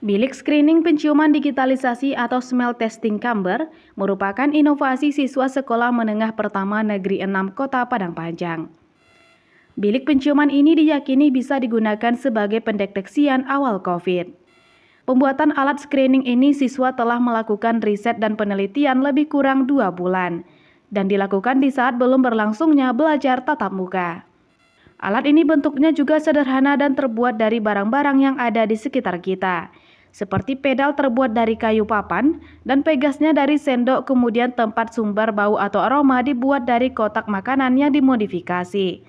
Bilik screening penciuman digitalisasi atau smell testing camber merupakan inovasi siswa Sekolah Menengah Pertama Negeri 6 Kota Padang Panjang. Bilik penciuman ini diyakini bisa digunakan sebagai pendeteksian awal COVID. Pembuatan alat screening ini siswa telah melakukan riset dan penelitian lebih kurang 2 bulan dan dilakukan di saat belum berlangsungnya belajar tatap muka. Alat ini bentuknya juga sederhana dan terbuat dari barang-barang yang ada di sekitar kita, seperti pedal terbuat dari kayu papan dan pegasnya dari sendok, kemudian tempat sumber bau atau aroma dibuat dari kotak makanan yang dimodifikasi,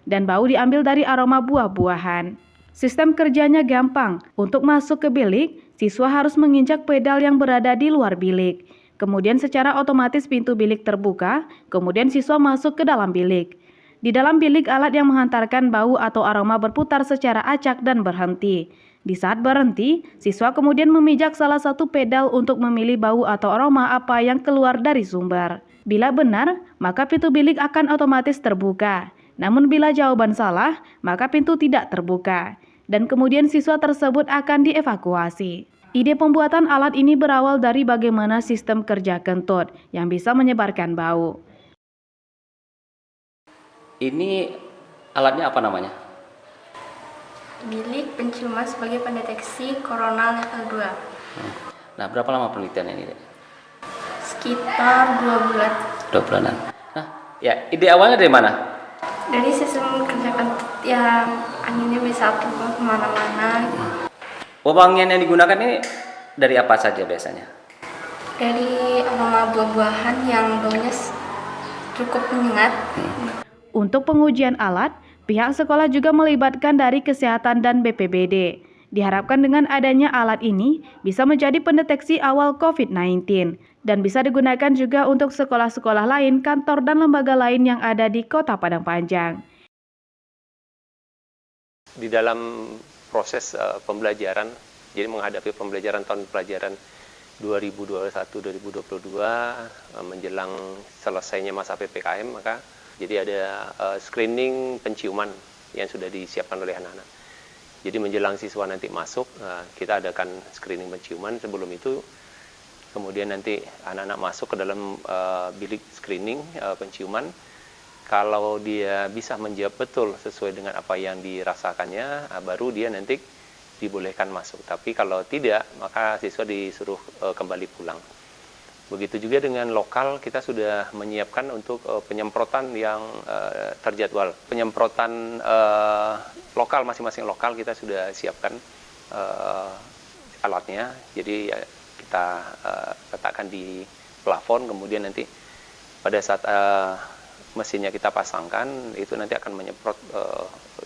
dan bau diambil dari aroma buah-buahan. Sistem kerjanya gampang. Untuk masuk ke bilik, siswa harus menginjak pedal yang berada di luar bilik. Kemudian secara otomatis pintu bilik terbuka, kemudian siswa masuk ke dalam bilik. Di dalam bilik, alat yang menghantarkan bau atau aroma berputar secara acak dan berhenti. Di saat berhenti, siswa kemudian memijak salah satu pedal untuk memilih bau atau aroma apa yang keluar dari sumber. Bila benar, maka pintu bilik akan otomatis terbuka. Namun bila jawaban salah, maka pintu tidak terbuka. Dan kemudian siswa tersebut akan dievakuasi. Ide pembuatan alat ini berawal dari bagaimana sistem kerja kentut yang bisa menyebarkan bau. Ini alatnya apa namanya? Bilik penciuman sebagai pendeteksi corona level 2. Nah, berapa lama penelitian ini, Dek? Sekitar 2 bulan. 2 bulanan. Nah, ya, ide awalnya dari mana? Dari sistem kerja kentut yang anginnya bisa terbang kemana-mana. Wewangian yang digunakan ini dari apa saja biasanya? Dari aroma buah-buahan yang baunya cukup menyengat. Untuk pengujian alat, pihak sekolah juga melibatkan dari kesehatan dan BPBD. Diharapkan dengan adanya alat ini bisa menjadi pendeteksi awal COVID-19 dan bisa digunakan juga untuk sekolah-sekolah lain, kantor, dan lembaga lain yang ada di Kota Padang Panjang. Di dalam proses pembelajaran, jadi menghadapi pembelajaran tahun pelajaran 2021-2022 menjelang selesainya masa PPKM, maka jadi ada screening penciuman yang sudah disiapkan oleh anak-anak. Jadi menjelang siswa nanti masuk, kita adakan screening penciuman. Sebelum itu, kemudian nanti anak-anak masuk ke dalam bilik screening penciuman. Kalau dia bisa menjawab betul sesuai dengan apa yang dirasakannya, baru dia nanti dibolehkan masuk. Tapi kalau tidak, maka siswa disuruh kembali pulang. Begitu juga dengan lokal, kita sudah menyiapkan untuk penyemprotan yang terjadwal. Penyemprotan lokal, masing-masing lokal kita sudah siapkan alatnya. Jadi kita letakkan di plafon, kemudian nanti pada saat mesinnya kita pasangkan, itu nanti akan menyemprot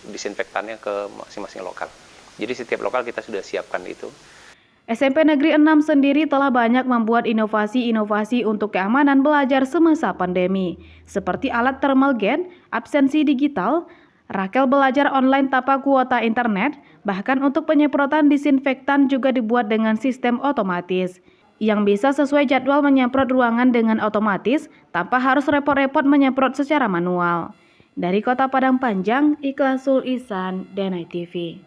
disinfektannya ke masing-masing lokal. Jadi setiap lokal kita sudah siapkan itu. SMP Negeri 6 sendiri telah banyak membuat inovasi-inovasi untuk keamanan belajar semasa pandemi, seperti alat thermal gen, absensi digital, rakel belajar online tanpa kuota internet, bahkan untuk penyemprotan disinfektan juga dibuat dengan sistem otomatis, yang bisa sesuai jadwal menyemprot ruangan dengan otomatis tanpa harus repot-repot menyemprot secara manual. Dari Kota Padang Panjang, Ikhlasul Ihsan, Denai TV.